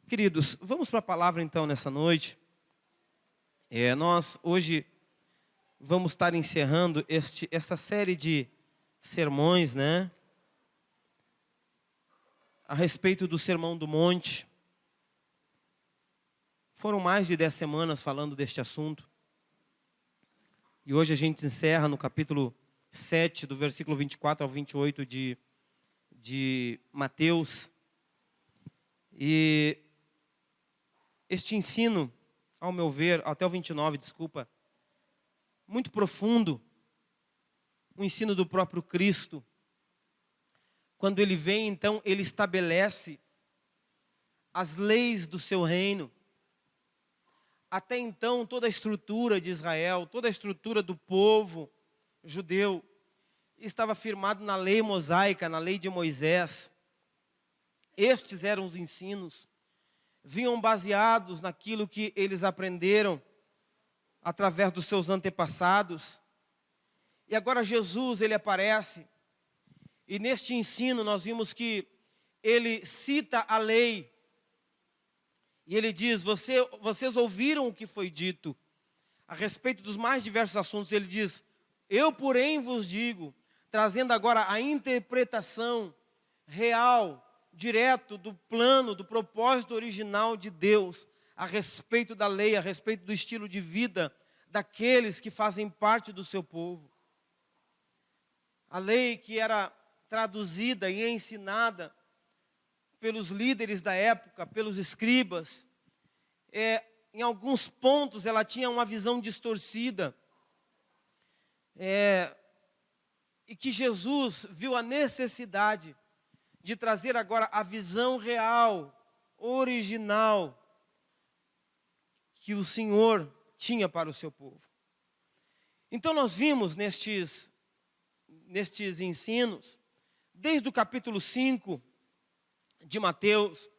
Queridos, vamos para a palavra então nessa noite. Nós hoje vamos estar encerrando essa série de sermões, né? A respeito do Sermão do Monte. Foram mais de 10 semanas falando deste assunto. E hoje a gente encerra no capítulo 7, do versículo 24 ao 28 de Mateus. E este ensino, ao meu ver, até o 29, desculpa, muito profundo, o ensino do próprio Cristo. Quando ele vem, então, ele estabelece as leis do seu reino. Até então, toda a estrutura de Israel, toda a estrutura do povo judeu, estava firmado na lei mosaica, na lei de Moisés. Estes eram os ensinos, vinham baseados naquilo que eles aprenderam através dos seus antepassados. E agora Jesus, ele aparece, e neste ensino nós vimos que ele cita a lei, e ele diz, vocês ouviram o que foi dito a respeito dos mais diversos assuntos. Ele diz, eu porém vos digo, trazendo agora a interpretação real, direto do plano, do propósito original de Deus, a respeito da lei, a respeito do estilo de vida daqueles que fazem parte do seu povo. A lei que era traduzida e ensinada pelos líderes da época, pelos escribas, em alguns pontos ela tinha uma visão distorcida, e que Jesus viu a necessidade de trazer agora a visão real, original, que o Senhor tinha para o seu povo. Então nós vimos nestes ensinos, desde o capítulo 5 de Mateus,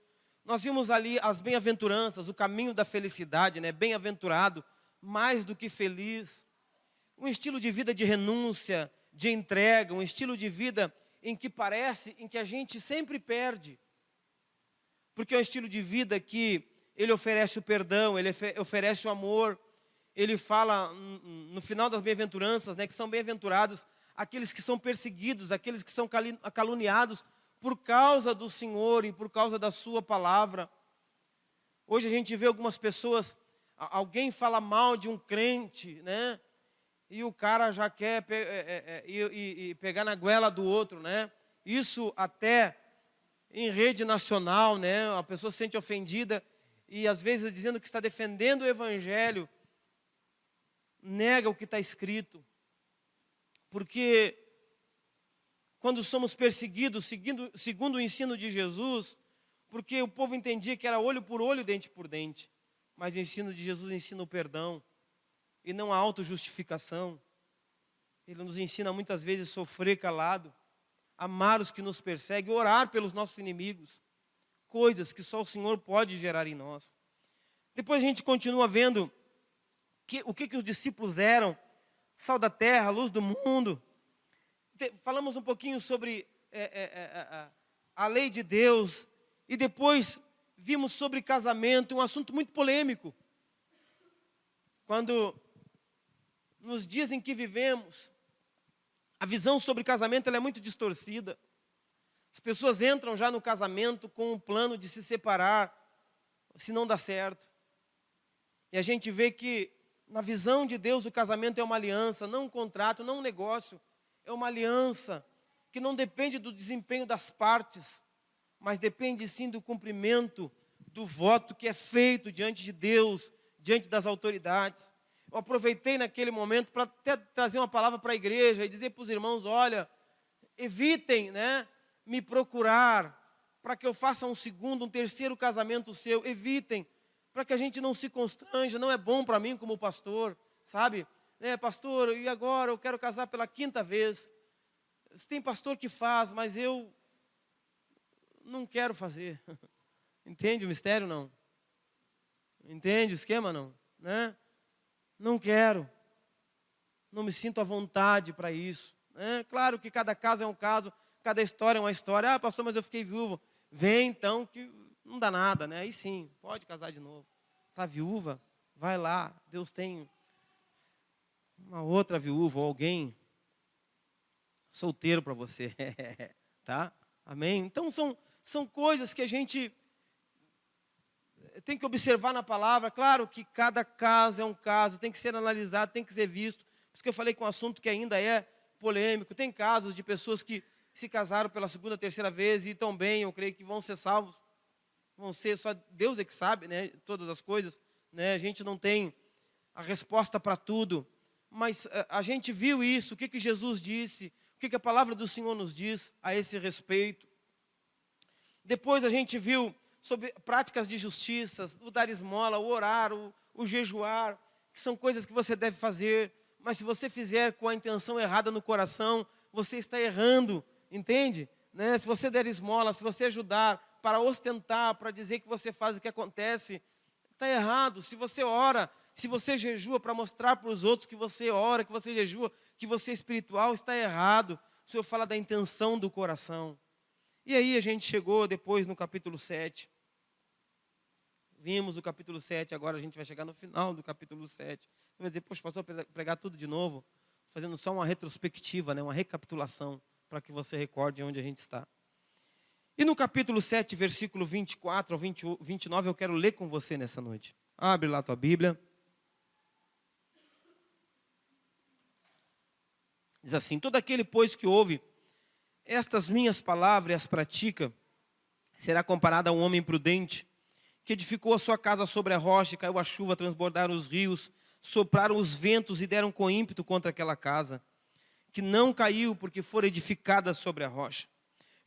nós vimos ali as bem-aventuranças, o caminho da felicidade, né? Bem-aventurado, mais do que feliz. Um estilo de vida de renúncia, de entrega, um estilo de vida em que a gente sempre perde. Porque é um estilo de vida que ele oferece o perdão, ele oferece o amor. Ele fala no final das bem-aventuranças, né, que são bem-aventurados aqueles que são perseguidos, aqueles que são caluniados por causa do Senhor e por causa da sua palavra. Hoje a gente vê algumas pessoas, alguém fala mal de um crente, né? E o cara já quer pegar na goela do outro, né? Isso até em rede nacional, né? A pessoa se sente ofendida e às vezes dizendo que está defendendo o Evangelho, nega o que está escrito. Porque quando somos perseguidos, segundo o ensino de Jesus, porque o povo entendia que era olho por olho, dente por dente, mas o ensino de Jesus ensina o perdão e não a autojustificação. Ele nos ensina muitas vezes a sofrer calado, amar os que nos perseguem, orar pelos nossos inimigos, coisas que só o Senhor pode gerar em nós. Depois a gente continua vendo o que os discípulos eram, sal da terra, luz do mundo. Falamos um pouquinho sobre a lei de Deus, e depois vimos sobre casamento, um assunto muito polêmico. Quando, nos dias em que vivemos, a visão sobre casamento ela é muito distorcida. As pessoas entram já no casamento com um plano de se separar, se não dá certo. E a gente vê que, na visão de Deus, o casamento é uma aliança, não um contrato, não um negócio. É uma aliança que não depende do desempenho das partes, mas depende sim do cumprimento do voto que é feito diante de Deus, diante das autoridades. Eu aproveitei naquele momento para até trazer uma palavra para a igreja e dizer para os irmãos, olha, evitem, né, me procurar para que eu faça um segundo, um terceiro casamento seu. Evitem, para que a gente não se constranja. Não é bom para mim como pastor, sabe? Pastor, e agora eu quero casar pela 5ª vez. Tem pastor que faz, mas eu não quero fazer. Entende o mistério, não? Entende o esquema, não? Né? Não quero. Não me sinto à vontade para isso. Claro que cada caso é um caso, cada história é uma história. Ah, pastor, mas eu fiquei viúvo. Vem então que não dá nada, né? Aí sim, pode casar de novo. Está viúva? Vai lá, Deus tem uma outra viúva ou alguém solteiro para você, tá? Amém? Então são coisas que a gente tem que observar na palavra. Claro que cada caso é um caso, tem que ser analisado, tem que ser visto. Por isso que eu falei que é um assunto que ainda é polêmico. Tem casos de pessoas que se casaram pela segunda, terceira vez e estão bem, eu creio que vão ser salvos. Vão ser, só Deus é que sabe, né, todas as coisas, né? A gente não tem a resposta para tudo, mas a gente viu isso, o que Jesus disse, o que a palavra do Senhor nos diz a esse respeito. Depois a gente viu sobre práticas de justiça, o dar esmola, o orar, o jejuar, que são coisas que você deve fazer, mas se você fizer com a intenção errada no coração, você está errando, entende? Né? Se você der esmola, se você ajudar para ostentar, para dizer que você faz o que acontece, está errado. Se você ora, se você jejua para mostrar para os outros que você ora, que você jejua, que você é espiritual, está errado. O Senhor fala da intenção do coração. E aí a gente chegou depois no capítulo 7. Vimos o capítulo 7, agora a gente vai chegar no final do capítulo 7. Você vai dizer, poxa, pastor, pregar tudo de novo, fazendo só uma retrospectiva, né, uma recapitulação, para que você recorde onde a gente está. E no capítulo 7, versículo 24 ao 29, eu quero ler com você nessa noite. Abre lá a tua Bíblia. Diz assim: todo aquele, pois, que ouve estas minhas palavras e as pratica, será comparado a um homem prudente, que edificou a sua casa sobre a rocha, e caiu a chuva, transbordaram os rios, sopraram os ventos e deram com ímpeto contra aquela casa, que não caiu, porque fora edificada sobre a rocha.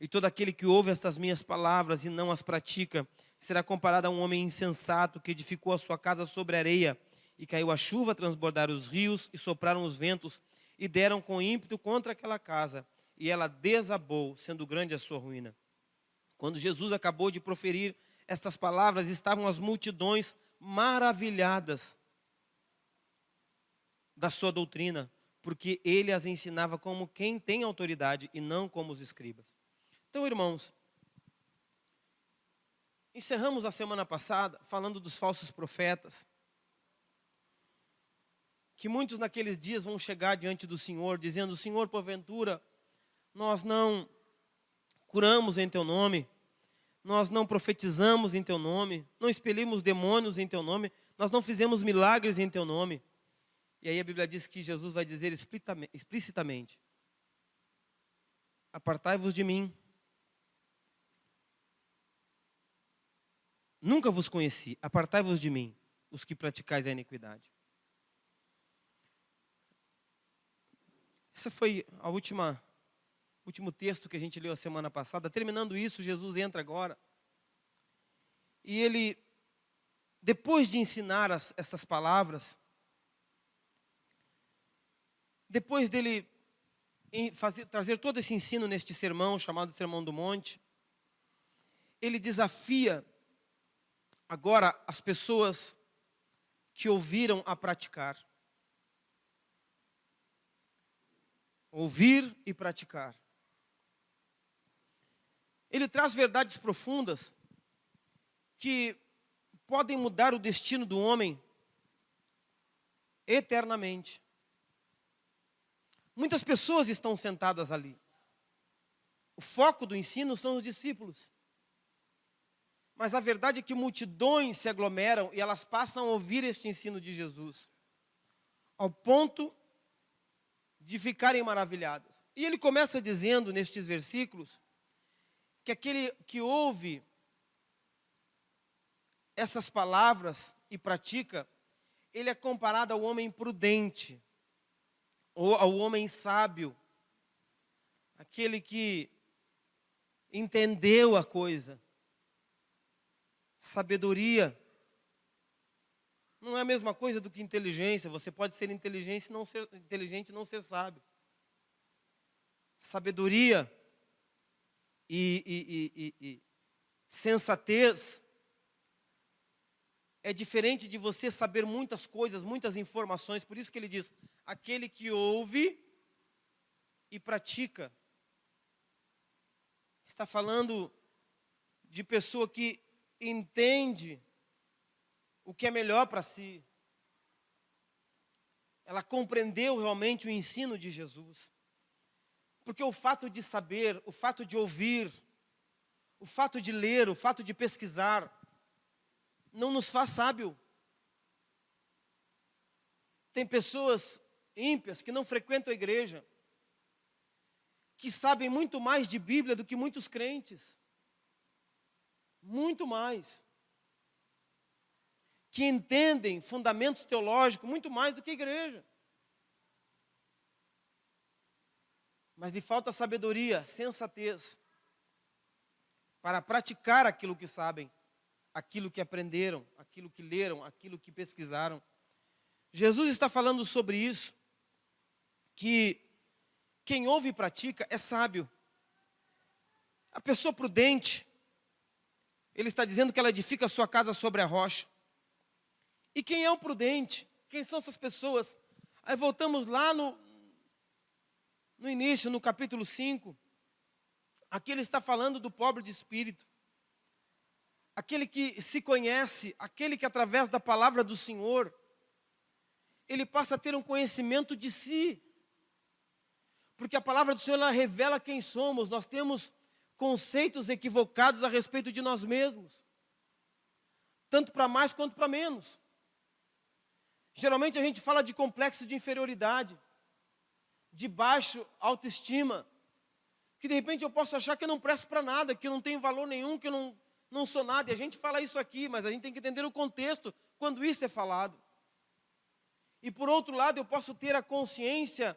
E todo aquele que ouve estas minhas palavras e não as pratica, será comparado a um homem insensato, que edificou a sua casa sobre a areia, e caiu a chuva, transbordaram os rios, e sopraram os ventos, e deram com ímpeto contra aquela casa, e ela desabou, sendo grande a sua ruína. Quando Jesus acabou de proferir estas palavras, estavam as multidões maravilhadas da sua doutrina, porque ele as ensinava como quem tem autoridade e não como os escribas. Então, irmãos, encerramos a semana passada falando dos falsos profetas, que muitos naqueles dias vão chegar diante do Senhor, dizendo: Senhor, porventura, nós não curamos em Teu nome, nós não profetizamos em Teu nome, não expelimos demônios em Teu nome, nós não fizemos milagres em Teu nome. E aí a Bíblia diz que Jesus vai dizer explicitamente: apartai-vos de mim, nunca vos conheci, apartai-vos de mim, os que praticais a iniquidade. Essa foi a último texto que a gente leu a semana passada. Terminando isso, Jesus entra agora. E ele, depois de ensinar essas palavras, depois dele trazer todo esse ensino neste sermão, chamado Sermão do Monte, ele desafia agora as pessoas que ouviram a praticar. Ouvir e praticar. Ele traz verdades profundas que podem mudar o destino do homem eternamente. Muitas pessoas estão sentadas ali. O foco do ensino são os discípulos. Mas a verdade é que multidões se aglomeram e elas passam a ouvir este ensino de Jesus, ao ponto de ficarem maravilhadas. E ele começa dizendo nestes versículos que aquele que ouve essas palavras e pratica, ele é comparado ao homem prudente, ou ao homem sábio, aquele que entendeu a coisa. Sabedoria não é a mesma coisa do que inteligência. Você pode ser inteligente e não ser sábio. Sabedoria e sensatez é diferente de você saber muitas coisas, muitas informações. Por isso que ele diz: aquele que ouve e pratica. Está falando de pessoa que entende o que é melhor para si. Ela compreendeu realmente o ensino de Jesus. Porque o fato de saber, o fato de ouvir, o fato de ler, o fato de pesquisar, não nos faz sábio. Tem pessoas ímpias que não frequentam a igreja, que sabem muito mais de Bíblia do que muitos crentes. Muito mais. Que entendem fundamentos teológicos muito mais do que a igreja. Mas lhe falta sabedoria, sensatez, para praticar aquilo que sabem, aquilo que aprenderam, aquilo que leram, aquilo que pesquisaram. Jesus está falando sobre isso, que quem ouve e pratica é sábio. A pessoa prudente, ele está dizendo que ela edifica a sua casa sobre a rocha. E quem é o prudente? Quem são essas pessoas? Aí voltamos lá no início, no capítulo 5. Aqui ele está falando do pobre de espírito. Aquele que se conhece, aquele que através da palavra do Senhor, ele passa a ter um conhecimento de si. Porque a palavra do Senhor, ela revela quem somos. Nós temos conceitos equivocados a respeito de nós mesmos. Tanto para mais quanto para menos. Geralmente a gente fala de complexo de inferioridade, de baixa autoestima, que de repente eu posso achar que eu não presto para nada, que eu não tenho valor nenhum, que eu não sou nada. E a gente fala isso aqui, mas a gente tem que entender o contexto quando isso é falado. E por outro lado, eu posso ter a consciência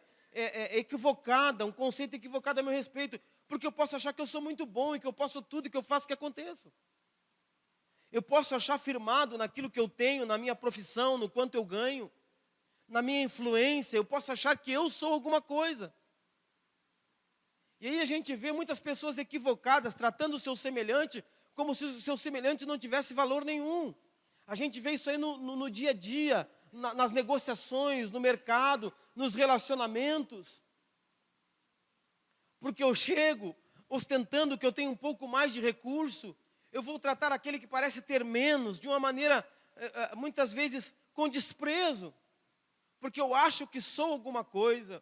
equivocada, um conceito equivocado a meu respeito, porque eu posso achar que eu sou muito bom e que eu posso tudo e que eu faço que aconteça. Eu posso achar firmado naquilo que eu tenho, na minha profissão, no quanto eu ganho, na minha influência, eu posso achar que eu sou alguma coisa. E aí a gente vê muitas pessoas equivocadas, tratando o seu semelhante como se o seu semelhante não tivesse valor nenhum. A gente vê isso aí no dia a dia, nas negociações, no mercado, nos relacionamentos. Porque eu chego ostentando que eu tenho um pouco mais de recurso, eu vou tratar aquele que parece ter menos de uma maneira, muitas vezes, com desprezo, porque eu acho que sou alguma coisa.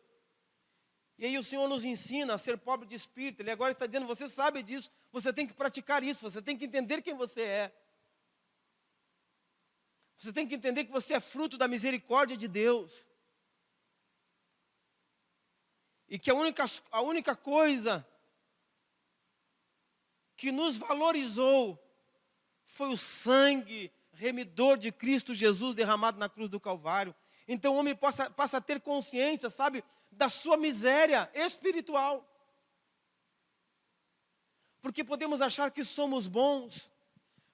E aí o Senhor nos ensina a ser pobre de espírito. Ele agora está dizendo, você sabe disso, você tem que praticar isso, você tem que entender quem você é. Você tem que entender que você é fruto da misericórdia de Deus. E que a única coisa que nos valorizou foi o sangue remidor de Cristo Jesus derramado na cruz do Calvário. Então o homem passa a ter consciência, sabe, da sua miséria espiritual. Porque podemos achar que somos bons,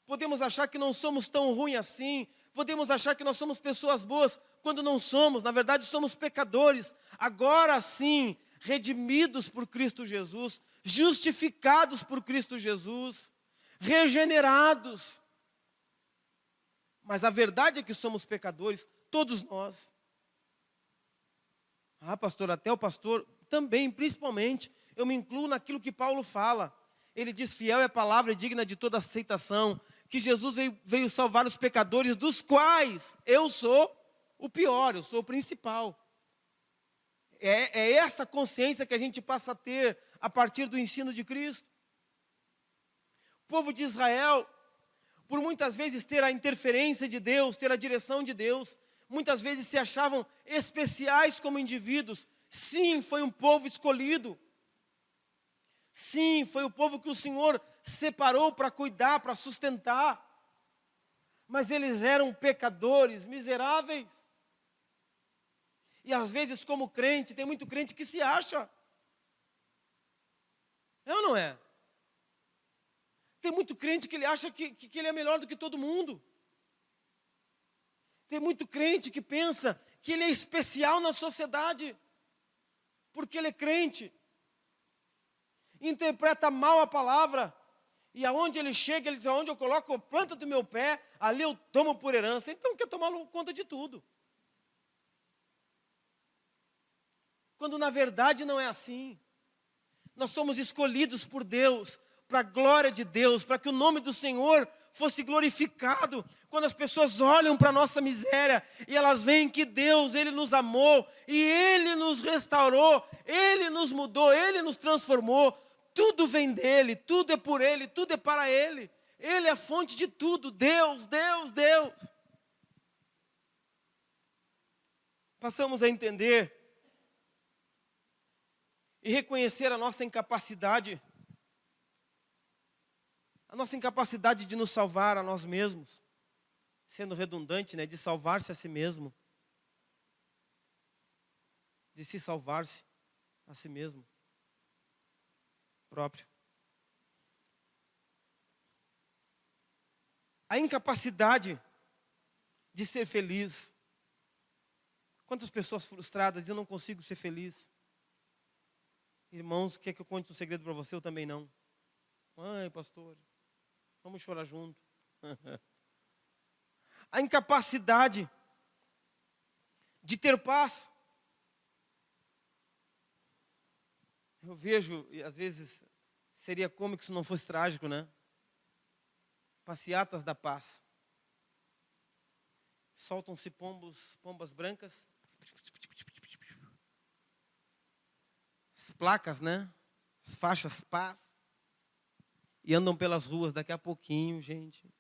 podemos achar que não somos tão ruins assim, podemos achar que nós somos pessoas boas, quando não somos. Na verdade somos pecadores, agora sim, redimidos por Cristo Jesus, justificados por Cristo Jesus, regenerados. Mas a verdade é que somos pecadores, todos nós. Ah, pastor, até o pastor também, principalmente, eu me incluo naquilo que Paulo fala. Ele diz, fiel é a palavra e digna de toda aceitação, que Jesus veio salvar os pecadores, dos quais eu sou o pior, eu sou o principal. É essa consciência que a gente passa a ter a partir do ensino de Cristo. O povo de Israel, por muitas vezes ter a interferência de Deus, ter a direção de Deus, muitas vezes se achavam especiais como indivíduos. Sim, foi um povo escolhido. Sim, foi o povo que o Senhor separou para cuidar, para sustentar. Mas eles eram pecadores, miseráveis. E às vezes como crente, tem muito crente que se acha. É ou não é? Tem muito crente que ele acha que ele é melhor do que todo mundo. Tem muito crente que pensa que ele é especial na sociedade, porque ele é crente. Interpreta mal a palavra, e aonde ele chega, ele diz, aonde eu coloco a planta do meu pé, ali eu tomo por herança. Então quer tomar conta de tudo. Quando na verdade não é assim. Nós somos escolhidos por Deus, para a glória de Deus, para que o nome do Senhor fosse glorificado. Quando as pessoas olham para a nossa miséria e elas veem que Deus, Ele nos amou e Ele nos restaurou, Ele nos mudou, Ele nos transformou. Tudo vem dEle, tudo é por Ele, tudo é para Ele. Ele é a fonte de tudo, Deus, Deus, Deus. Passamos a entender e reconhecer a nossa incapacidade de nos salvar a nós mesmos, sendo redundante, né, de salvar-se a si mesmo, de se salvar-se a si mesmo próprio. A incapacidade de ser feliz. Quantas pessoas frustradas, eu não consigo ser feliz. Irmãos, quer que eu conte um segredo para você? Eu também não. Ai, pastor, vamos chorar junto. A incapacidade de ter paz. Eu vejo, e às vezes seria cômico se não fosse trágico, né? Passeatas da paz. Soltam-se pombas brancas. As placas, né? As faixas paz. E andam pelas ruas daqui a pouquinho, gente.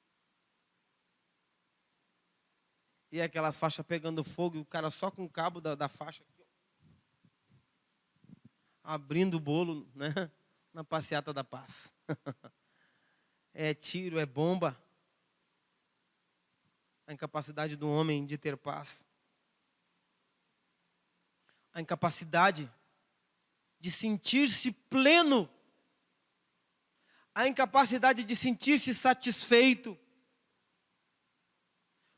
E aquelas faixas pegando fogo e o cara só com o cabo da faixa aqui, ó, abrindo o bolo, né? Na passeata da paz. É tiro, é bomba. A incapacidade do homem de ter paz. A incapacidade de sentir-se pleno. A incapacidade de sentir-se satisfeito.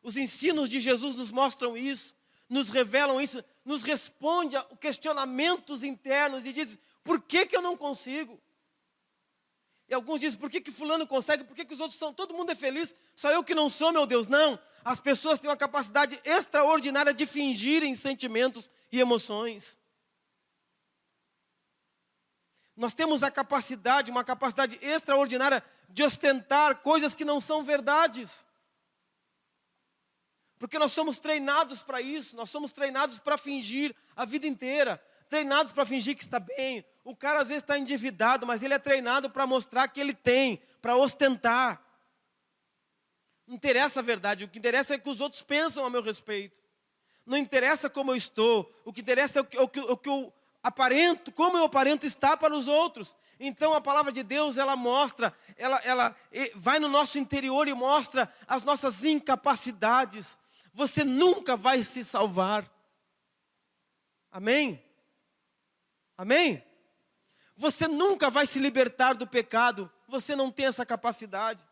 Os ensinos de Jesus nos mostram isso, nos revelam isso, nos responde a questionamentos internos e diz, por que eu não consigo? E alguns dizem, por que fulano consegue, por que os outros são, todo mundo é feliz, só eu que não sou, meu Deus. Não, as pessoas têm uma capacidade extraordinária de fingirem sentimentos e emoções. Nós temos uma capacidade extraordinária de ostentar coisas que não são verdades. Porque nós somos treinados para isso, nós somos treinados para fingir a vida inteira. Treinados para fingir que está bem. O cara às vezes está endividado, mas ele é treinado para mostrar que ele tem, para ostentar. Não interessa a verdade, o que interessa é o que os outros pensam a meu respeito. Não interessa como eu estou, o que interessa é o que eu aparento, como eu aparento estar para os outros. Então a palavra de Deus, ela mostra, ela vai no nosso interior e mostra as nossas incapacidades. Você nunca vai se salvar. Amém? Amém? Você nunca vai se libertar do pecado. Você não tem essa capacidade.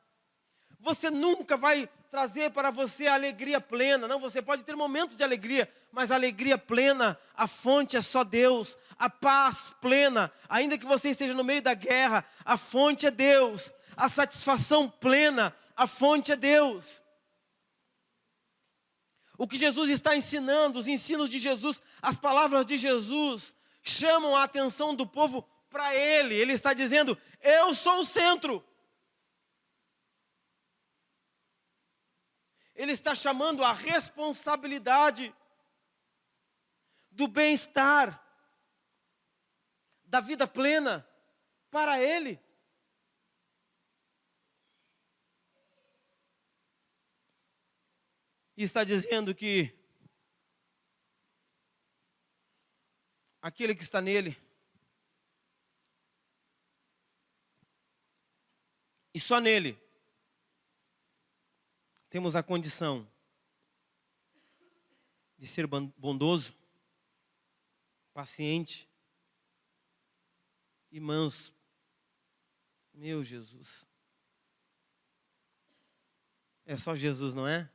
Você nunca vai trazer para você a alegria plena. Não, você pode ter momentos de alegria, mas a alegria plena, a fonte é só Deus. A paz plena, ainda que você esteja no meio da guerra, a fonte é Deus. A satisfação plena, a fonte é Deus. O que Jesus está ensinando, os ensinos de Jesus, as palavras de Jesus, chamam a atenção do povo para Ele. Ele está dizendo, eu sou o centro. Ele está chamando a responsabilidade do bem-estar, da vida plena, para Ele. E está dizendo que aquele que está nele, e só nele, temos a condição de ser bondoso, paciente e manso. Meu Jesus. É só Jesus, não é?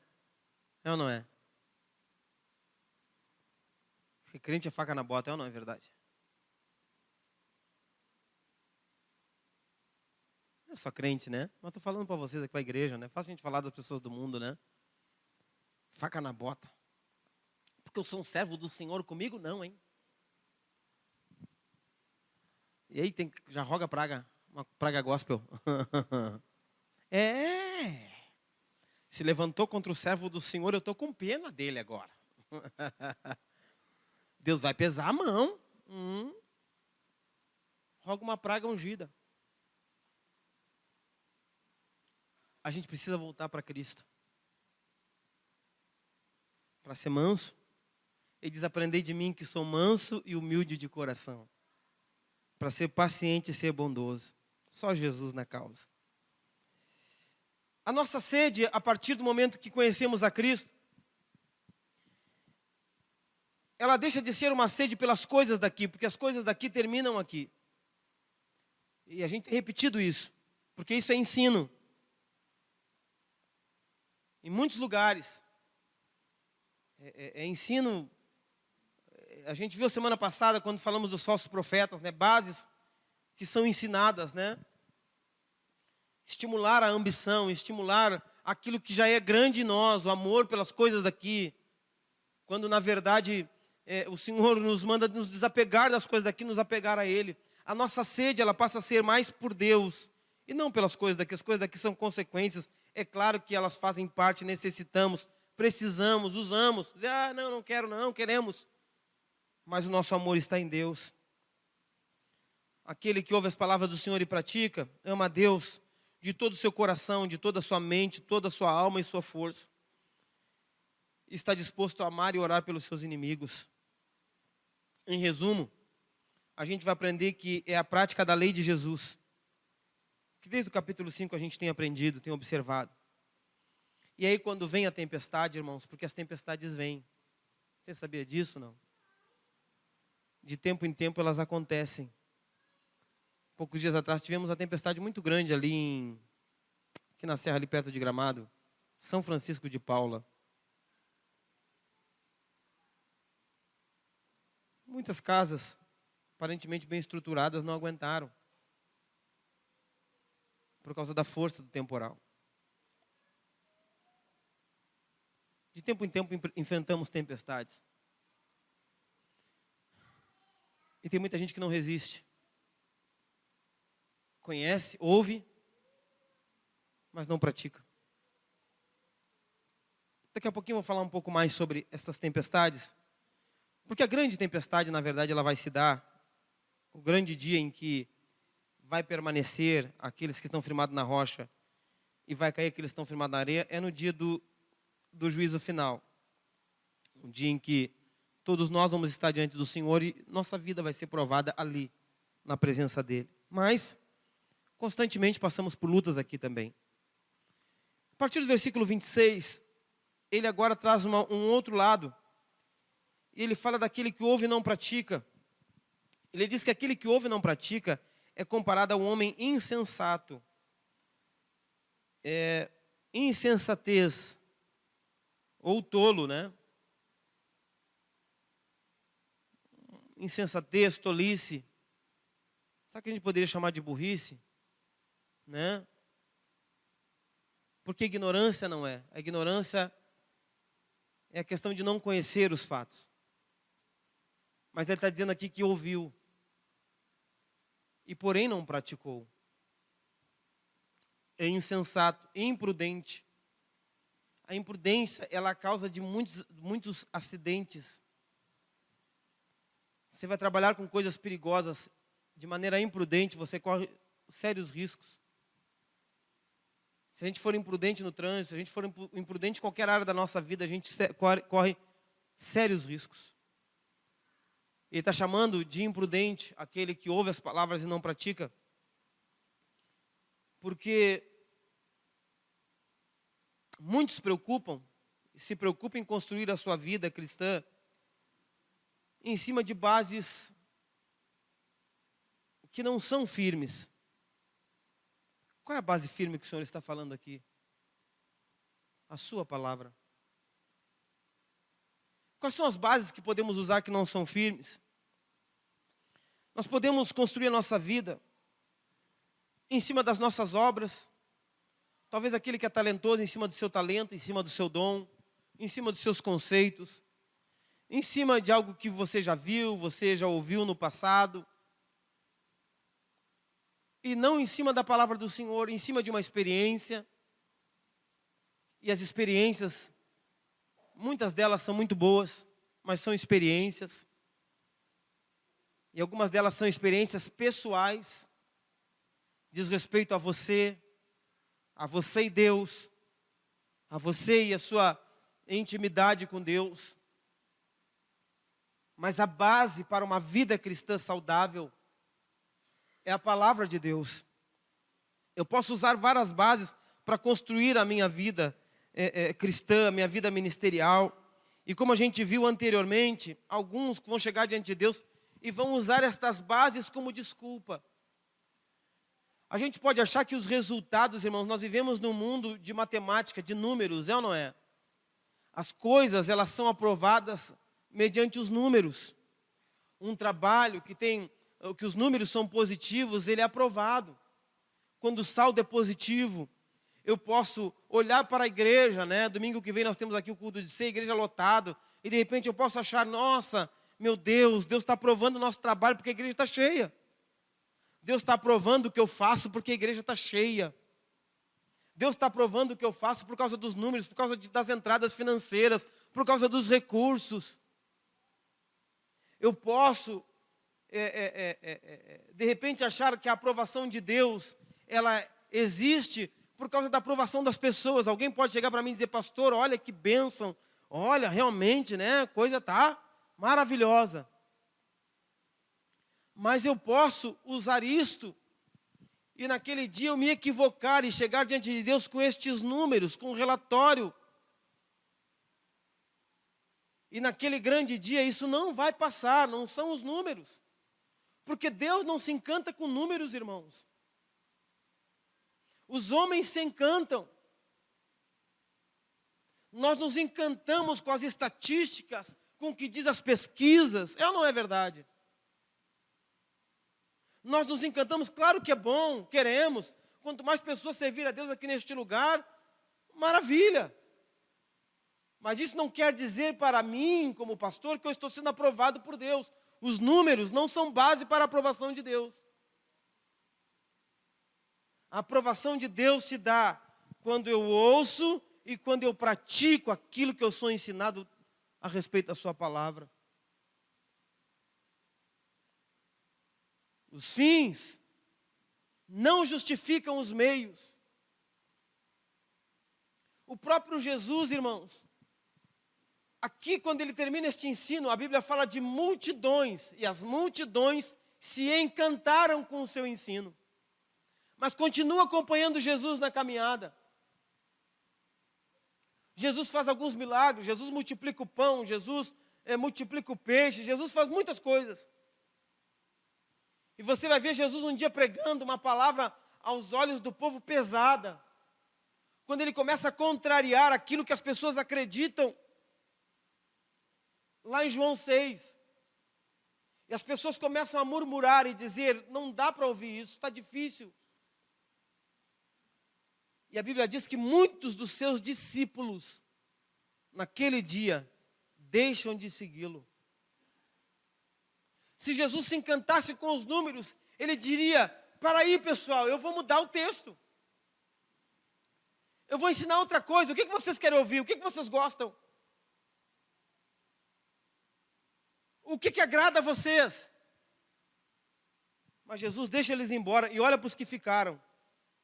É ou não é? Porque crente é faca na bota, é ou não é verdade? Não é só crente, né? Mas estou falando para vocês aqui, para a igreja, né? Fácil a gente falar das pessoas do mundo, né? Faca na bota. Porque eu sou um servo do Senhor, comigo não, hein? E aí já roga praga, uma praga gospel. É. Se levantou contra o servo do Senhor, eu estou com pena dele agora. Deus vai pesar a mão. Roga uma praga ungida. A gente precisa voltar para Cristo. Para ser manso. Ele diz, aprendei de mim que sou manso e humilde de coração. Para ser paciente e ser bondoso. Só Jesus na causa. A nossa sede, a partir do momento que conhecemos a Cristo, ela deixa de ser uma sede pelas coisas daqui, porque as coisas daqui terminam aqui. E a gente tem repetido isso, porque isso é ensino. Em muitos lugares, é ensino. A gente viu semana passada, quando falamos dos falsos profetas, né, bases que são ensinadas, né? Estimular a ambição, estimular aquilo que já é grande em nós, o amor pelas coisas daqui. Quando, na verdade, o Senhor nos manda nos desapegar das coisas daqui, nos apegar a Ele. A nossa sede, ela passa a ser mais por Deus, e não pelas coisas daqui. As coisas daqui são consequências. É claro que elas fazem parte, necessitamos, precisamos, usamos. Não quero, não, queremos. Mas o nosso amor está em Deus. Aquele que ouve as palavras do Senhor e pratica, ama a Deus de todo o seu coração, de toda a sua mente, toda a sua alma e sua força. Está disposto a amar e orar pelos seus inimigos. Em resumo, a gente vai aprender que é a prática da lei de Jesus. Que desde o capítulo 5 a gente tem aprendido, tem observado. E aí quando vem a tempestade, irmãos, porque as tempestades vêm. Você sabia disso, não? De tempo em tempo elas acontecem. Poucos dias atrás tivemos uma tempestade muito grande aqui na serra, ali perto de Gramado, São Francisco de Paula. Muitas casas, aparentemente bem estruturadas, não aguentaram. Por causa da força do temporal. De tempo em tempo enfrentamos tempestades. E tem muita gente que não resiste. Conhece, ouve, mas não pratica. Daqui a pouquinho eu vou falar um pouco mais sobre essas tempestades. Porque a grande tempestade, na verdade, ela vai se dar. O grande dia em que vai permanecer aqueles que estão firmados na rocha e vai cair aqueles que estão firmados na areia, é no dia do juízo final. Um dia em que todos nós vamos estar diante do Senhor e nossa vida vai ser provada ali, na presença dEle. Mas, constantemente passamos por lutas aqui também. A partir do versículo 26, ele agora traz um outro lado. Ele fala daquele que ouve e não pratica. Ele diz que aquele que ouve e não pratica é comparado ao homem insensato. Insensatez. Ou tolo, né? Insensatez, tolice. Sabe o que a gente poderia chamar de burrice? Né? Porque ignorância não é. A ignorância é a questão de não conhecer os fatos. Mas ele está dizendo aqui que ouviu. E porém não praticou. É insensato, imprudente. A imprudência, ela é a causa de muitos acidentes. Você vai trabalhar com coisas perigosas de maneira imprudente, você corre sérios riscos. Se a gente for imprudente no trânsito, se a gente for imprudente em qualquer área da nossa vida, a gente corre sérios riscos. Ele está chamando de imprudente aquele que ouve as palavras e não pratica. Porque muitos se preocupam em construir a sua vida cristã em cima de bases que não são firmes. Qual é a base firme que o Senhor está falando aqui? A sua palavra. Quais são as bases que podemos usar que não são firmes? Nós podemos construir a nossa vida em cima das nossas obras. Talvez aquele que é talentoso em cima do seu talento, em cima do seu dom, em cima dos seus conceitos, em cima de algo que você já viu, você já ouviu no passado. E não em cima da palavra do Senhor, em cima de uma experiência. E as experiências, muitas delas são muito boas, mas são experiências. E algumas delas são experiências pessoais, diz respeito a você e Deus, a você e a sua intimidade com Deus. Mas a base para uma vida cristã saudável é a palavra de Deus. Eu posso usar várias bases para construir a minha vida cristã, a minha vida ministerial. E como a gente viu anteriormente, alguns vão chegar diante de Deus e vão usar estas bases como desculpa. A gente pode achar que os resultados, irmãos, nós vivemos num mundo de matemática, de números, é ou não é? As coisas, elas são aprovadas mediante os números. Um trabalho que os números são positivos, ele é aprovado. Quando o saldo é positivo, eu posso olhar para a igreja, né? Domingo que vem nós temos aqui o culto de ceia, igreja lotada, e de repente eu posso achar, nossa, meu Deus está aprovando o nosso trabalho porque a igreja está cheia. Deus está aprovando o que eu faço porque a igreja está cheia. Deus está aprovando o que eu faço por causa dos números, por causa das entradas financeiras, por causa dos recursos. Eu posso, de repente, achar que a aprovação de Deus, ela existe por causa da aprovação das pessoas. Alguém pode chegar para mim e dizer, pastor, olha que bênção, olha, realmente, né, a coisa está maravilhosa. Mas eu posso usar isto e naquele dia eu me equivocar e chegar diante de Deus com estes números, com um relatório. E naquele grande dia isso não vai passar, não são os números. Porque Deus não se encanta com números, irmãos. Os homens se encantam. Nós nos encantamos com as estatísticas, com o que diz as pesquisas. É ou não é verdade? Nós nos encantamos, claro que é bom, queremos. Quanto mais pessoas servir a Deus aqui neste lugar, maravilha. Mas isso não quer dizer para mim, como pastor, que eu estou sendo aprovado por Deus. Os números não são base para a aprovação de Deus. A aprovação de Deus se dá quando eu ouço e quando eu pratico aquilo que eu sou ensinado a respeito da sua palavra. Os fins não justificam os meios. O próprio Jesus, irmãos, aqui quando ele termina este ensino, a Bíblia fala de multidões, e as multidões se encantaram com o seu ensino. Mas continua acompanhando Jesus na caminhada. Jesus faz alguns milagres, Jesus multiplica o pão, Jesus multiplica o peixe, Jesus faz muitas coisas. E você vai ver Jesus um dia pregando uma palavra aos olhos do povo pesada. Quando ele começa a contrariar aquilo que as pessoas acreditam. Lá em João 6. E as pessoas começam a murmurar e dizer, não dá para ouvir isso, está difícil. E a Bíblia diz que muitos dos seus discípulos, naquele dia, deixam de segui-lo. Se Jesus se encantasse com os números, ele diria, para aí pessoal, eu vou mudar o texto. Eu vou ensinar outra coisa, o que vocês querem ouvir, o que vocês gostam? O que agrada a vocês? Mas Jesus deixa eles embora e olha para os que ficaram.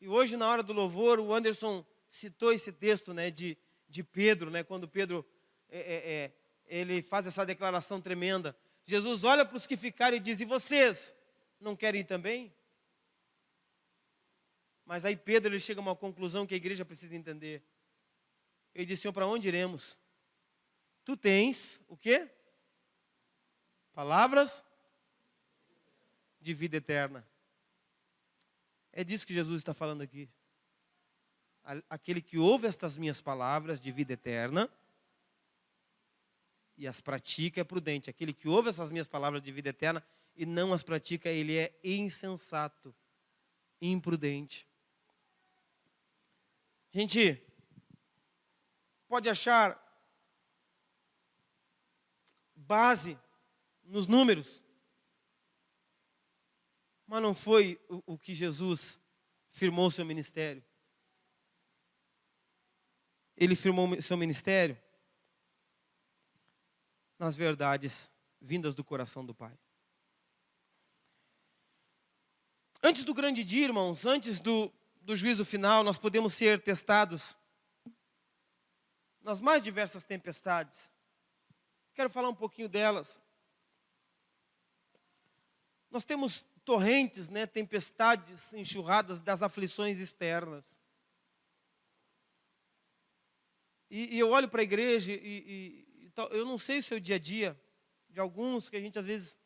E hoje, na hora do louvor, o Anderson citou esse texto, né, de Pedro, né, quando Pedro ele faz essa declaração tremenda. Jesus olha para os que ficaram e diz, e vocês, não querem ir também? Mas aí Pedro ele chega a uma conclusão que a igreja precisa entender. Ele diz, Senhor, para onde iremos? Tu tens, o quê? Palavras de vida eterna. É disso que Jesus está falando aqui. Aquele que ouve estas minhas palavras de vida eterna e as pratica é prudente. Aquele que ouve essas minhas palavras de vida eterna e não as pratica, ele é insensato, imprudente. A gente pode achar base nos números, mas não foi o que Jesus firmou o seu ministério. ele firmou seu ministério nas verdades vindas do coração do Pai. Antes do grande dia, irmãos, antes do juízo final, nós podemos ser testados nas mais diversas tempestades. Quero falar um pouquinho delas. Nós temos torrentes, né, tempestades, enxurradas das aflições externas. E eu olho para a igreja e eu não sei o seu dia a dia, de alguns que a gente às vezes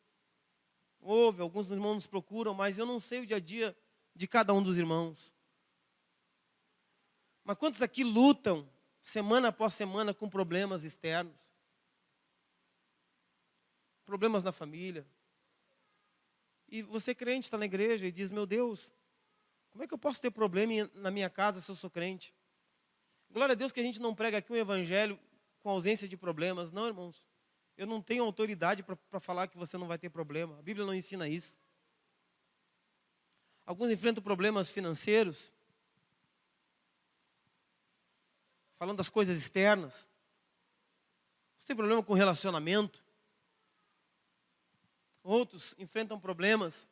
ouve, alguns irmãos nos procuram, mas eu não sei o dia a dia de cada um dos irmãos. Mas quantos aqui lutam, semana após semana, com problemas externos? Problemas na família. E você crente está na igreja e diz, meu Deus, como é que eu posso ter problema na minha casa se eu sou crente? Glória a Deus que a gente não prega aqui um evangelho com ausência de problemas. Não, irmãos. Eu não tenho autoridade para falar que você não vai ter problema. A Bíblia não ensina isso. Alguns enfrentam problemas financeiros, falando das coisas externas. Você tem problema com relacionamento. Outros enfrentam problemas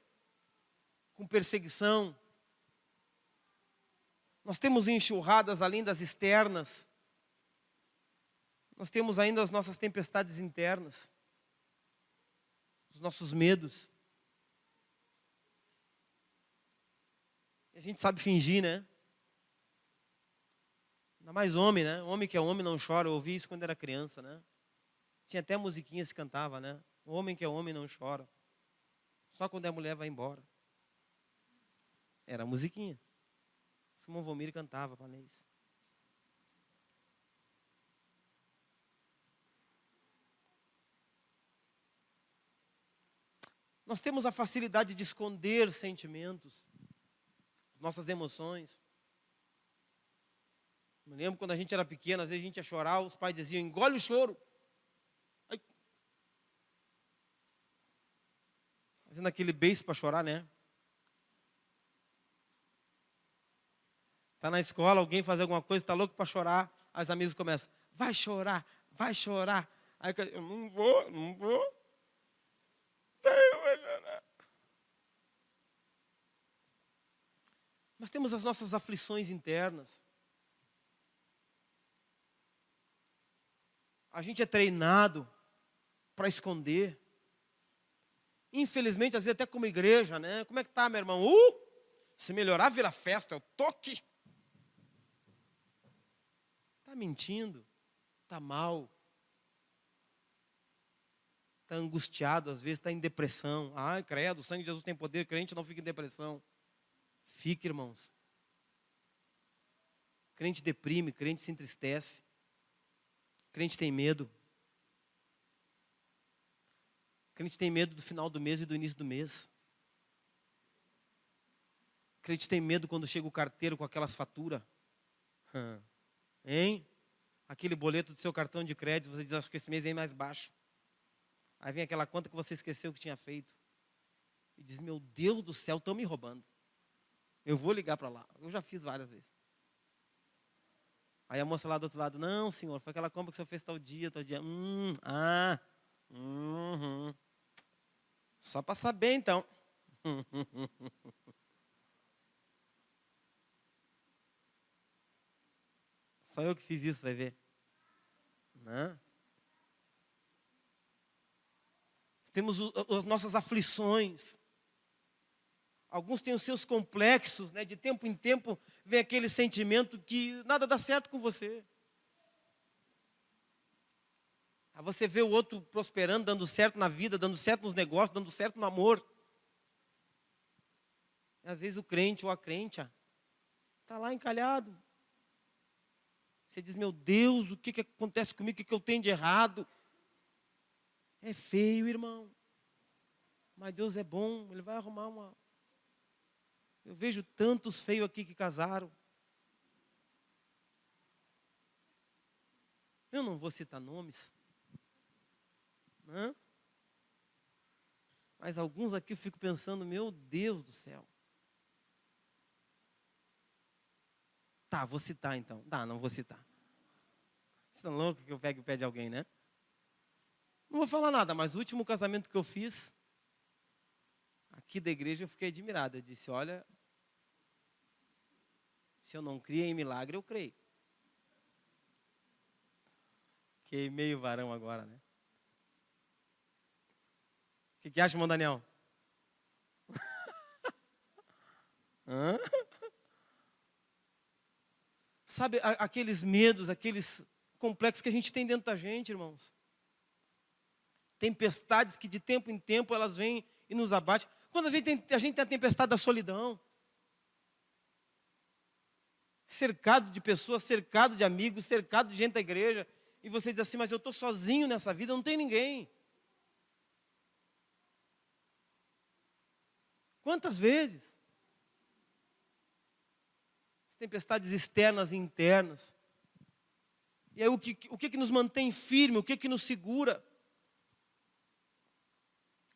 com perseguição. Nós temos enxurradas além das externas. Nós temos ainda as nossas tempestades internas, os nossos medos. E a gente sabe fingir, né? Ainda mais homem, né? Homem que é homem não chora. Eu ouvi isso quando era criança, né? Tinha até musiquinha que se cantava, né? O homem que é homem não chora. Só quando a mulher vai embora. Era a musiquinha. Simão Vomir cantava para Neis. Nós temos a facilidade de esconder sentimentos, nossas emoções. Me lembro quando a gente era pequeno, às vezes a gente ia chorar, os pais diziam, engole o choro. Ai. Fazendo aquele beijo para chorar, né? Está na escola, alguém faz alguma coisa, está louco para chorar, aí os amigos começam, vai chorar, vai chorar. Aí eu não vou, não vou. Nós temos as nossas aflições internas. A gente é treinado para esconder. Infelizmente, às vezes até como igreja, né? Como é que tá, meu irmão? Se melhorar, vira festa, eu tô aqui. Está mentindo, está mal. Está angustiado, às vezes está em depressão. Ai, credo, o sangue de Jesus tem poder, crente não fica em depressão. Fica, irmãos. Crente deprime, crente se entristece. Crente tem medo. Crente tem medo do final do mês e do início do mês. Crente tem medo quando chega o carteiro com aquelas faturas. Hein? Aquele boleto do seu cartão de crédito, você diz, acho que esse mês é mais baixo. Aí vem aquela conta que você esqueceu que tinha feito. E diz, meu Deus do céu, estão me roubando. Eu vou ligar para lá. Eu já fiz várias vezes. Aí a moça lá do outro lado, não, senhor, foi aquela compra que o senhor fez tal dia, tal dia. Só para saber, então. Só eu que fiz isso, vai ver. Não. Temos as nossas aflições. Alguns têm os seus complexos, né? De tempo em tempo vem aquele sentimento que nada dá certo com você. Aí você vê o outro prosperando, dando certo na vida, dando certo nos negócios, dando certo no amor. E às vezes o crente ou a crente está lá encalhado. Você diz, meu Deus, o que acontece comigo? O que eu tenho de errado? É feio, irmão. Mas Deus é bom, Ele vai arrumar uma... Eu vejo tantos feios aqui que casaram. Eu não vou citar nomes. Né? Mas alguns aqui eu fico pensando, meu Deus do céu. Tá, vou citar então. Não vou citar. Você tá louco que eu pegue o pé de alguém, né? Não vou falar nada, mas o último casamento que eu fiz, aqui da igreja, eu fiquei admirado. Eu disse, olha, se eu não crio em milagre, eu creio. Fiquei meio varão agora, né? O que acha, irmão Daniel? Hã? Sabe, aqueles medos, aqueles complexos que a gente tem dentro da gente, irmãos. Tempestades que de tempo em tempo elas vêm e nos abatem. Quando a gente tem a tempestade da solidão. Cercado de pessoas, cercado de amigos, cercado de gente da igreja. E você diz assim, mas eu estou sozinho nessa vida, não tem ninguém. Quantas vezes? As tempestades externas e internas. E aí o que nos mantém firme, o que nos segura?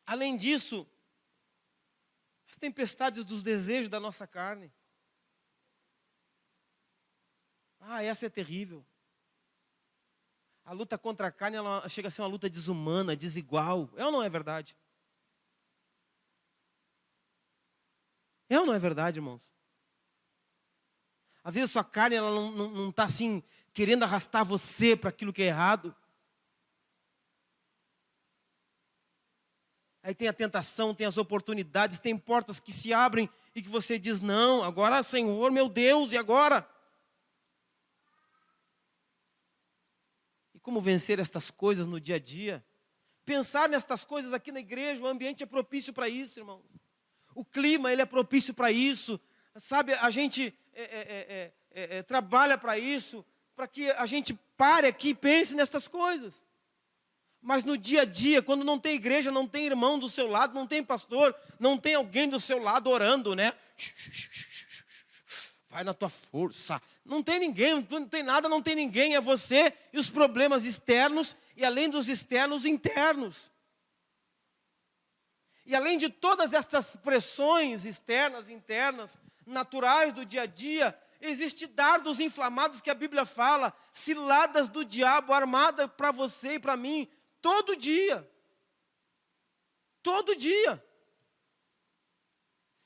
Além disso, as tempestades dos desejos da nossa carne. Essa é terrível. A luta contra a carne, ela chega a ser uma luta desumana, desigual. É ou não é verdade? É ou não é verdade, irmãos? Às vezes a sua carne, ela não está assim, querendo arrastar você para aquilo que é errado. Aí tem a tentação, tem as oportunidades, tem portas que se abrem e que você diz, não, agora Senhor, meu Deus, e agora? E como vencer estas coisas no dia a dia? Pensar nestas coisas aqui na igreja, o ambiente é propício para isso, irmãos. O clima, ele é propício para isso. Sabe, a gente trabalha para isso, para que a gente pare aqui e pense nessas coisas. Mas no dia a dia, quando não tem igreja, não tem irmão do seu lado, não tem pastor, não tem alguém do seu lado orando, né? Vai na tua força. Não tem ninguém, não tem nada, não tem ninguém. É você e os problemas externos e além dos externos, internos. E além de todas essas pressões externas, internas, naturais do dia a dia, existem dardos inflamados que a Bíblia fala, ciladas do diabo armada para você e para mim, todo dia. Todo dia.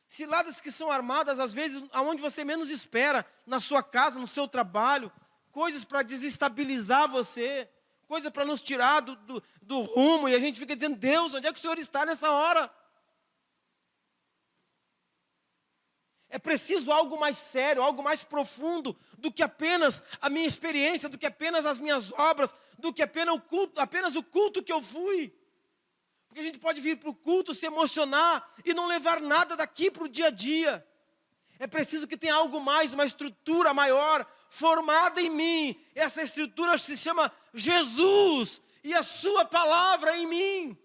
Ciladas que são armadas, às vezes, aonde você menos espera, na sua casa, no seu trabalho, coisas para desestabilizar você, coisas para nos tirar do rumo, e a gente fica dizendo, Deus, onde é que o Senhor está nessa hora? É preciso algo mais sério, algo mais profundo do que apenas a minha experiência, do que apenas as minhas obras, do que apenas o culto que eu fui. Porque a gente pode vir para o culto, se emocionar e não levar nada daqui para o dia a dia. É preciso que tenha algo mais, uma estrutura maior, formada em mim. Essa estrutura se chama Jesus e a sua palavra em mim.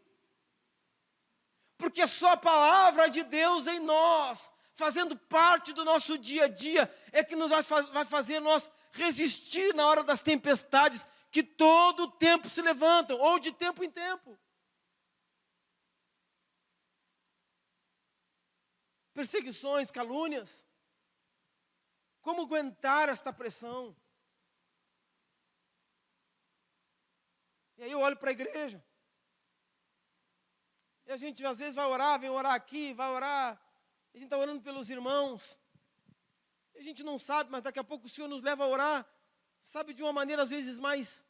Porque só a palavra de Deus em nós, fazendo parte do nosso dia a dia, é que nos vai fazer nós resistir na hora das tempestades que todo o tempo se levantam, ou de tempo em tempo. Perseguições, calúnias. Como aguentar esta pressão? E aí eu olho para a igreja. E a gente às vezes vai orar, vem orar aqui, vai orar. A gente está orando pelos irmãos. E a gente não sabe, mas daqui a pouco o Senhor nos leva a orar. Sabe, de uma maneira às vezes mais,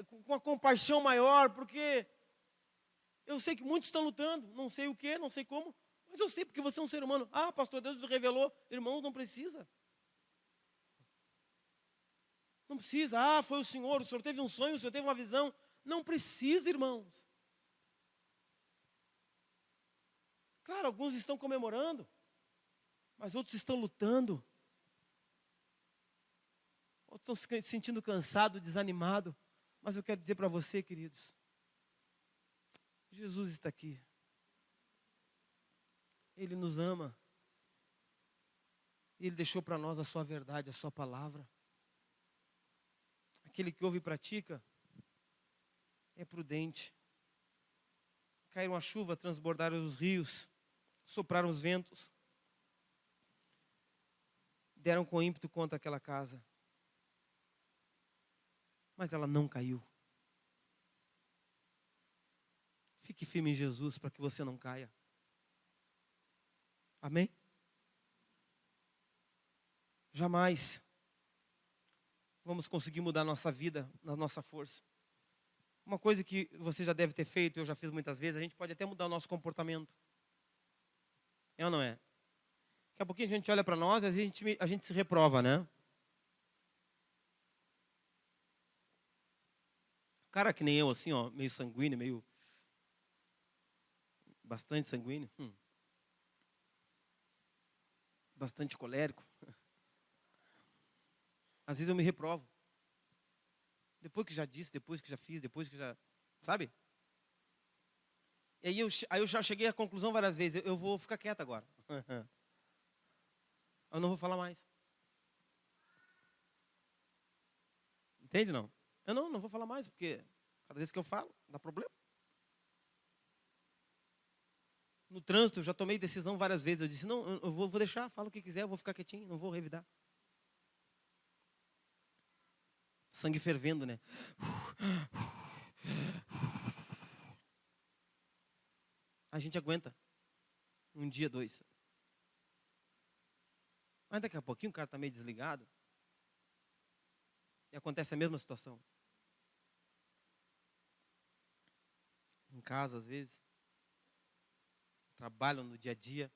com uma compaixão maior. Porque eu sei que muitos estão lutando. Não sei o que, não sei como. Mas eu sei porque você é um ser humano. Pastor, Deus nos revelou. Irmãos, não precisa. Não precisa. Foi o Senhor teve um sonho, o Senhor teve uma visão. Não precisa, irmãos. Claro, alguns estão comemorando, mas outros estão lutando. Outros estão se sentindo cansados, desanimados. Mas eu quero dizer para você, queridos, Jesus está aqui. Ele nos ama. Ele deixou para nós a sua verdade, a sua palavra. Aquele que ouve e pratica é prudente. Caíram a chuva, transbordaram os rios, sopraram os ventos, deram com ímpeto contra aquela casa. mas ela não caiu. Fique firme em Jesus para que você não caia. Amém? Jamais vamos conseguir mudar a nossa vida na nossa força. Uma coisa que você já deve ter feito, eu já fiz muitas vezes, a gente pode até mudar o nosso comportamento. É ou não é? Daqui a pouquinho a gente olha para nós e a gente se reprova, né? Cara que nem eu, assim, ó, meio sanguíneo, meio... bastante sanguíneo. Bastante colérico. Às vezes eu me reprovo. Depois que já disse, depois que já fiz, depois que já... Sabe? E aí eu já cheguei à conclusão várias vezes, eu vou ficar quieto agora. Eu não vou falar mais. Entende, não? Eu não vou falar mais, porque cada vez que eu falo, dá problema. No trânsito, eu já tomei decisão várias vezes. Eu disse, não, eu vou deixar, fala o que quiser, eu vou ficar quietinho, não vou revidar. Sangue fervendo, né? A gente aguenta. Um dia, 2. Mas daqui a pouquinho o cara está meio desligado. E acontece a mesma situação. Em casa, às vezes. Trabalham no dia a dia.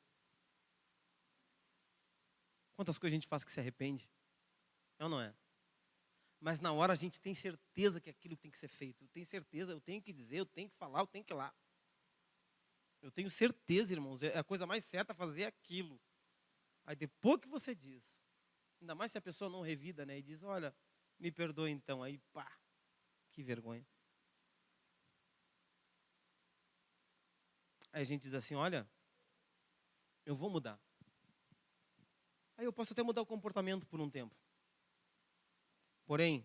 Quantas coisas a gente faz que se arrepende? É ou não é? Mas na hora a gente tem certeza que aquilo tem que ser feito. Eu tenho certeza, eu tenho que dizer, eu tenho que falar, eu tenho que ir lá. Eu tenho certeza, irmãos, a coisa mais certa é fazer aquilo. Aí depois que você diz, ainda mais se a pessoa não revida, né? E diz, olha, me perdoe então. Aí, pá, que vergonha. Aí a gente diz assim, olha, eu vou mudar. Aí eu posso até mudar o comportamento por um tempo. Porém,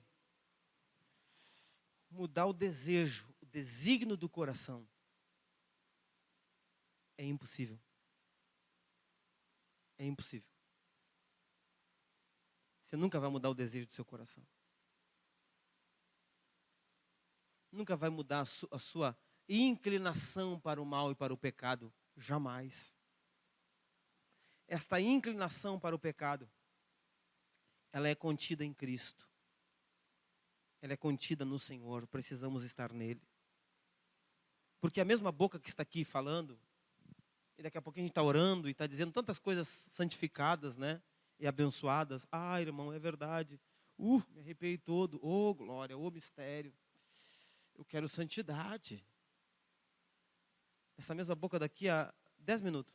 mudar o desejo, o desígnio do coração, é impossível. É impossível. Você nunca vai mudar o desejo do seu coração. Nunca vai mudar a sua inclinação para o mal e para o pecado. Jamais. Esta inclinação para o pecado, ela é contida em Cristo. Ela é contida no Senhor. Precisamos estar nele. Porque a mesma boca que está aqui falando, e daqui a pouco a gente está orando e está dizendo tantas coisas santificadas, né? E abençoadas. Ah, irmão, é verdade. Me arrepiei todo. Oh, glória, oh, mistério. Eu quero santidade. Essa mesma boca daqui a 10 minutos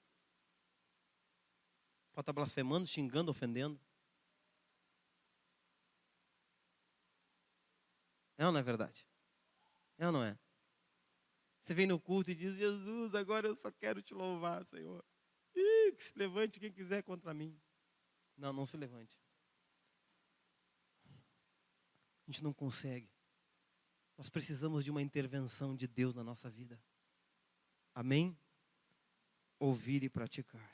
pode estar blasfemando, xingando, ofendendo. É ou não é verdade? É ou não é? Você vem no culto e diz, Jesus, agora eu só quero te louvar, Senhor. Que se levante quem quiser contra mim. Não, não se levante. A gente não consegue. Nós precisamos de uma intervenção de Deus na nossa vida. Amém? Ouvir e praticar.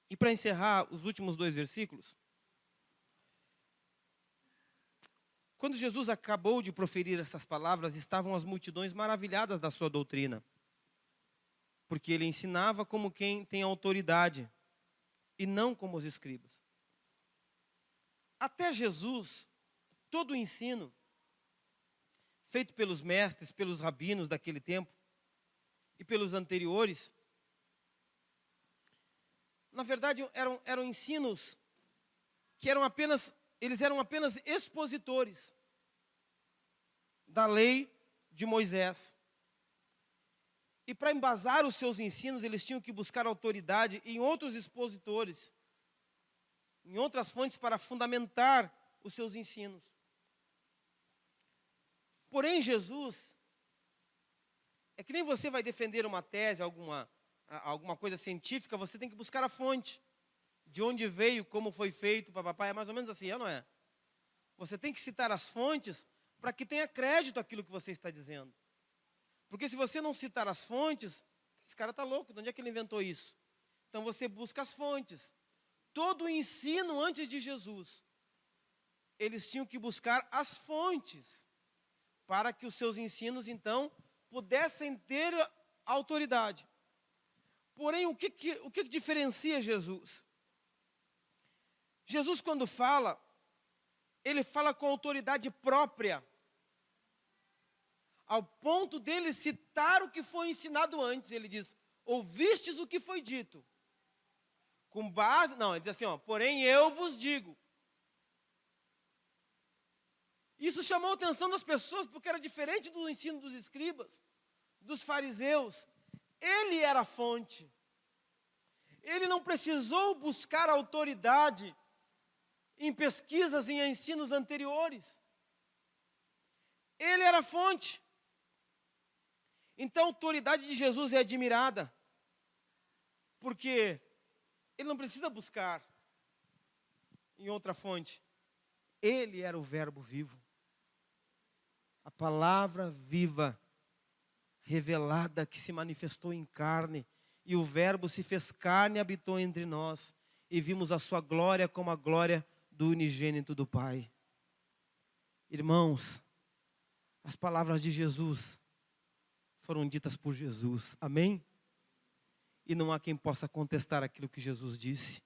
E para encerrar os últimos 2 versículos, quando Jesus acabou de proferir essas palavras, estavam as multidões maravilhadas da sua doutrina, porque ele ensinava como quem tem autoridade, e não como os escribas. Até Jesus, todo o ensino feito pelos mestres, pelos rabinos daquele tempo, e pelos anteriores, na verdade eram ensinos que eles eram apenas expositores da lei de Moisés. E para embasar os seus ensinos, eles tinham que buscar autoridade em outros expositores, em outras fontes para fundamentar os seus ensinos. Porém, Jesus, é que nem você vai defender uma tese, alguma coisa científica, você tem que buscar a fonte. De onde veio, como foi feito, papapá, é mais ou menos assim, não é? Você tem que citar as fontes para que tenha crédito aquilo que você está dizendo. Porque se você não citar as fontes, esse cara está louco, de onde é que ele inventou isso? Então você busca as fontes. Todo o ensino antes de Jesus, eles tinham que buscar as fontes para que os seus ensinos, então, pudessem ter autoridade. Porém, o que diferencia Jesus? Jesus, quando fala, ele fala com autoridade própria, ao ponto dele citar o que foi ensinado antes. Ele diz, ouvistes o que foi dito. Com base, não, ele diz assim, porém eu vos digo. Isso chamou a atenção das pessoas, porque era diferente do ensino dos escribas, dos fariseus. Ele era a fonte. Ele não precisou buscar autoridade em pesquisas, em ensinos anteriores. Ele era a fonte. Então a autoridade de Jesus é admirada, porque ele não precisa buscar em outra fonte. Ele era o verbo vivo. A palavra viva, revelada, que se manifestou em carne. E o verbo se fez carne e habitou entre nós. E vimos a sua glória como a glória do unigênito do Pai. Irmãos, as palavras de Jesus foram ditas por Jesus. Amém? E não há quem possa contestar aquilo que Jesus disse.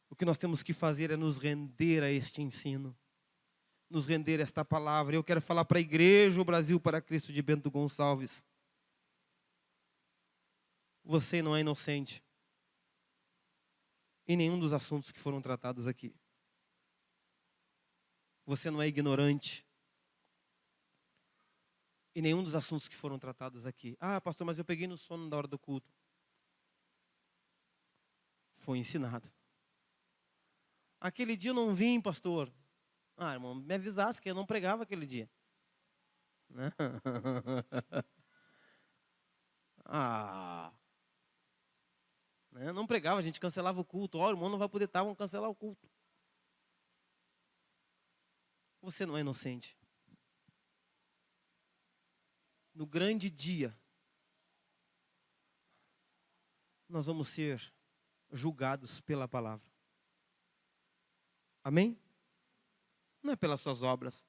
O que nós temos que fazer é nos render a este ensino. Nos render a esta palavra. Eu quero falar para a igreja, o Brasil para Cristo de Bento Gonçalves. Você não é inocente em nenhum dos assuntos que foram tratados aqui. Você não é ignorante em nenhum dos assuntos que foram tratados aqui. Ah, pastor, mas eu peguei no sono da hora do culto. Foi ensinado. Aquele dia eu não vim, pastor. Ah, irmão, me avisasse que eu não pregava aquele dia. Não pregava, a gente cancelava o culto. Ó, o irmão não vai poder estar, vamos cancelar o culto. Você não é inocente. No grande dia, nós vamos ser julgados pela palavra. Amém? Não é pelas suas obras.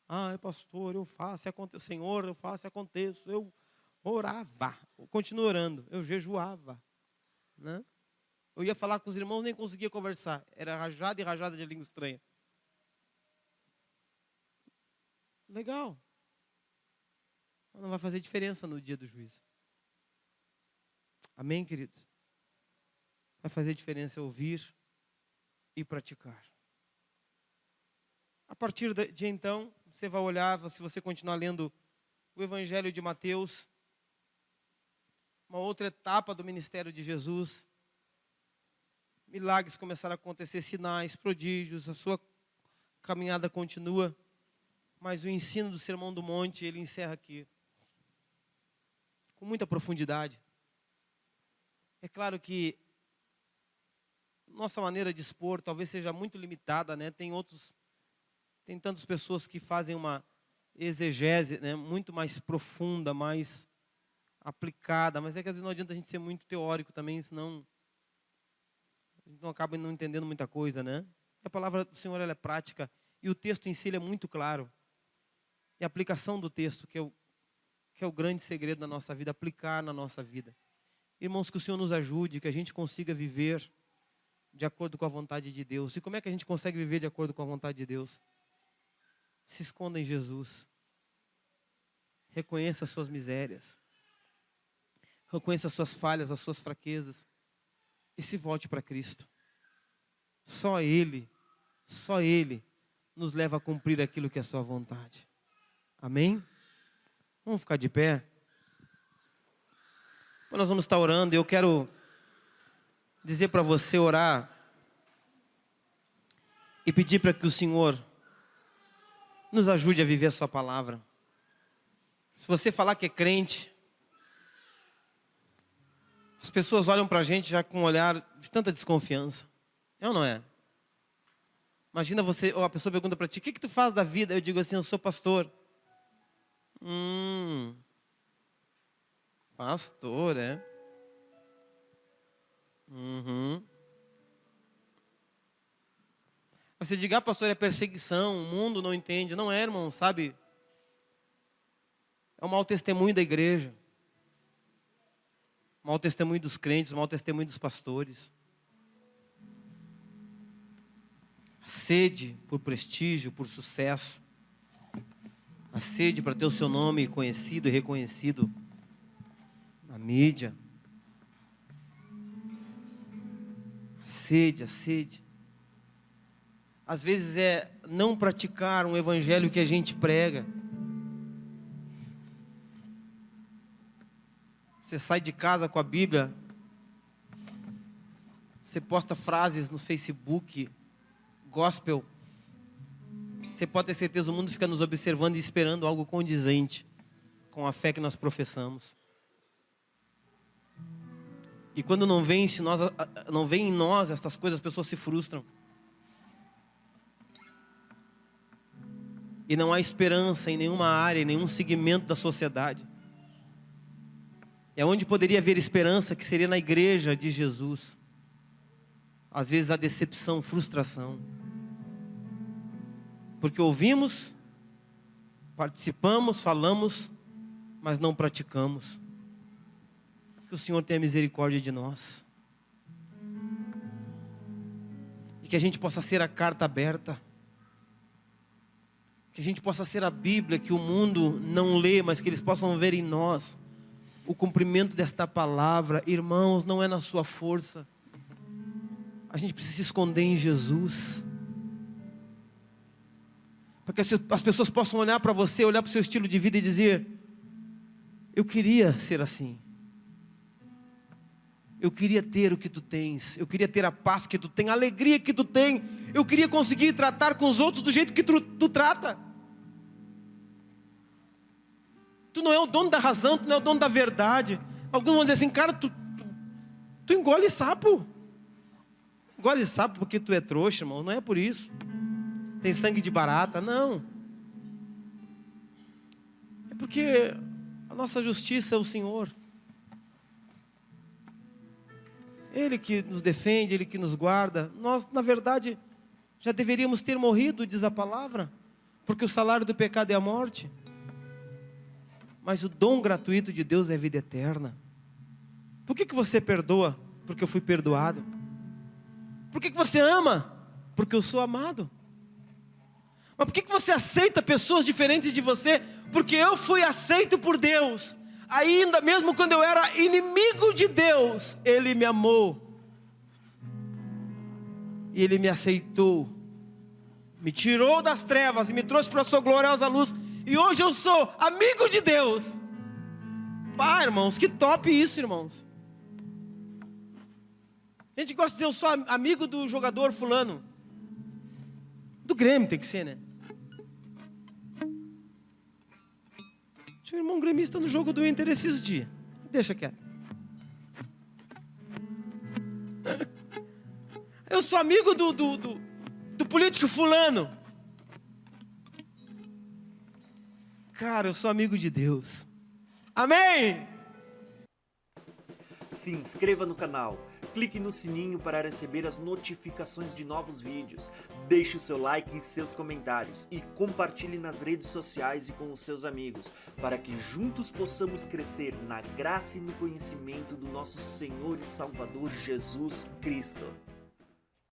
Ah, pastor, eu faço e aconteça. Senhor, eu faço e aconteça. Eu orava. Eu continuo orando. Eu jejuava. Né? Eu ia falar com os irmãos, nem conseguia conversar. Era rajada e rajada de língua estranha. Legal. Não vai fazer diferença no dia do juízo. Amém, queridos? Vai fazer diferença ouvir e praticar. A partir de então, você vai olhar, se você continuar lendo o Evangelho de Mateus, uma outra etapa do ministério de Jesus, milagres começaram a acontecer, sinais, prodígios, a sua caminhada continua, mas o ensino do Sermão do Monte, ele encerra aqui, com muita profundidade. É claro que nossa maneira de expor talvez seja muito limitada, né? Tem tantas pessoas que fazem uma exegese, né, muito mais profunda, mais aplicada, mas é que às vezes não adianta a gente ser muito teórico também, senão a gente não acaba não entendendo muita coisa, né? A palavra do Senhor, ela é prática e o texto em si ele é muito claro. E a aplicação do texto, que é o grande segredo da nossa vida, aplicar na nossa vida. Irmãos, que o Senhor nos ajude, que a gente consiga viver de acordo com a vontade de Deus. E como é que a gente consegue viver de acordo com a vontade de Deus? Se esconda em Jesus. Reconheça as suas misérias. Reconheça as suas falhas, as suas fraquezas. E se volte para Cristo. Só Ele nos leva a cumprir aquilo que é a sua vontade. Amém? Vamos ficar de pé. Nós vamos estar orando e eu quero dizer para você orar e pedir para que o Senhor nos ajude a viver a sua palavra. Se você falar que é crente, as pessoas olham para a gente já com um olhar de tanta desconfiança. É ou não é? Imagina você, ou a pessoa pergunta para ti, o que tu faz da vida? Eu digo assim, eu sou pastor. Pastor, é? Você diga, pastor, é perseguição, o mundo não entende. Não é, irmão, sabe? É o mau testemunho da igreja. O mau testemunho dos crentes, o mau testemunho dos pastores. A sede por prestígio, por sucesso. A sede para ter o seu nome conhecido e reconhecido na mídia. A sede. Às vezes é não praticar um evangelho que a gente prega. Você sai de casa com a Bíblia, você posta frases no Facebook, gospel. Você pode ter certeza, o mundo fica nos observando e esperando algo condizente com a fé que nós professamos. E quando não vem em nós estas coisas, as pessoas se frustram. E não há esperança em nenhuma área, em nenhum segmento da sociedade. É onde poderia haver esperança, que seria na igreja de Jesus. Às vezes a decepção, frustração. Porque ouvimos, participamos, falamos, mas não praticamos. Que o Senhor tenha misericórdia de nós. E que a gente possa ser a carta aberta. Que a gente possa ser a Bíblia que o mundo não lê, mas que eles possam ver em nós o cumprimento desta palavra. Irmãos, não é na sua força. A gente precisa se esconder em Jesus. Para que as pessoas possam olhar para você, olhar para o seu estilo de vida e dizer: eu queria ser assim. Eu queria ter o que tu tens. Eu queria ter a paz que tu tem, a alegria que tu tem. Eu queria conseguir tratar com os outros do jeito que tu trata. Tu não é o dono da razão, tu não é o dono da verdade. Alguns vão dizer assim: cara, tu engole sapo. Engole sapo porque tu é trouxa, irmão. Não é por isso. Tem sangue de barata, não. É porque a nossa justiça é o Senhor. Ele que nos defende, Ele que nos guarda. Nós, na verdade, já deveríamos ter morrido, diz a palavra, porque o salário do pecado é a morte. Mas o dom gratuito de Deus é a vida eterna. Por que você perdoa? Porque eu fui perdoado. Por que você ama? Porque eu sou amado. Mas por que você aceita pessoas diferentes de você? Porque eu fui aceito por Deus. Ainda mesmo quando eu era inimigo de Deus, Ele me amou. E Ele me aceitou. Me tirou das trevas e me trouxe para a sua gloriosa luz. E hoje eu sou amigo de Deus. Pá, irmãos, que top isso, irmãos. A gente gosta de dizer: eu sou amigo do jogador fulano. Do Grêmio tem que ser, né? Tinha um irmão gremista no jogo do Inter esses dias. Deixa quieto. Eu sou amigo do político fulano. Cara, eu sou amigo de Deus. Amém? Se inscreva no canal, clique no sininho para receber as notificações de novos vídeos, deixe o seu like e seus comentários e compartilhe nas redes sociais e com os seus amigos, para que juntos possamos crescer na graça e no conhecimento do nosso Senhor e Salvador Jesus Cristo.